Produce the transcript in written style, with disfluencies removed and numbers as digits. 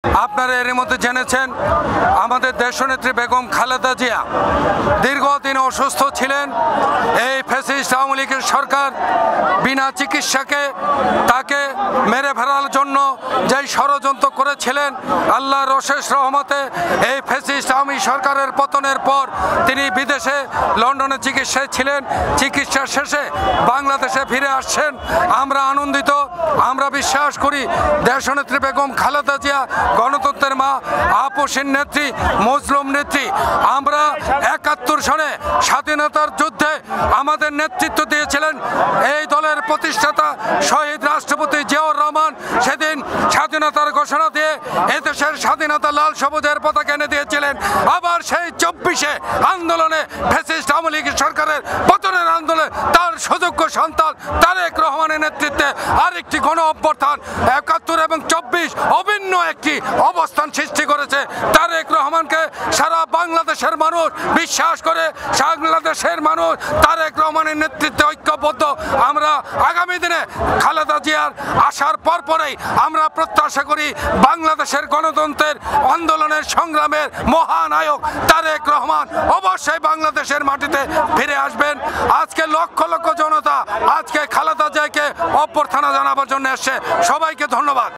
আপনারা এর মধ্যে জেনেছেন আমাদের দেশনেত্রী বেগম খালেদা জিয়া দীর্ঘদিন অসুস্থ ছিলেন। এই ফ্যাসিস্ট আওয়ামী লীগের সরকার বিনা চিকিৎসাকে তাকে মেরে ফেলার জন্য যেই ষড়যন্ত্র করেছিলেন, আল্লাহর অশেষ রহমতে এই ফ্যাসিস্ট আওয়ামী সরকারের পতনের পর তিনি বিদেশে লন্ডনে চিকিৎসায় ছিলেন। চিকিৎসা শেষে বাংলাদেশে ফিরে আসছেন। আমরা আনন্দিত। আমরা বিশ্বাস করি দেশনেত্রী বেগম খালেদা জিয়া গণতন্ত্রের মা, আপসীন নেত্রী, মজলুম নেত্রী। আমরা ৭১ সনে স্বাধীনতার যুদ্ধে আমাদের নেতৃত্ব দিয়েছিলেন এই দলের প্রতিষ্ঠাতা শহীদ রাষ্ট্রপতি জিয়াউর রহমান। সেদিন স্বাধীনতার ঘোষণা দিয়ে এদেশের স্বাধীনতা লাল সবুজের পতাকা এনে দিয়েছিলেন। আবার সেই ২৪-এ আন্দোলনে ফ্যাসিস্ট আওয়ামী লীগ সরকারের পতনের আন্দোলনে তার সুযোগ্য সন্তান তারেক রহমানের নেতৃত্বে আরেকটি গণ অভ্যুত্থান ৭১ এবং ২৪ অভিন্ন একটি অবস্থান সৃষ্টি করেছে। তারেক রহমানকে সারা বাংলাদেশের মানুষ বিশ্বাস করে, বাংলাদেশের মানুষ তারেক রহমানের নেতৃত্বে ঐক্যবদ্ধ। আমরা আগামী দিনে খালেদা জিয়ার আসার পরপরেই আমরা প্রত্যাশা করি বাংলাদেশের গণতন্ত্রের আন্দোলনের সংগ্রামের মহানায়ক তারেক রহমান অবশ্যই বাংলাদেশের মাটিতে ফিরে আসবেন। আজকে লক্ষ লক্ষ জনতা আজকে খালেদা জিয়াকে অভ্যর্থনা জানাবার জন্য এসছে। সবাইকে ধন্যবাদ।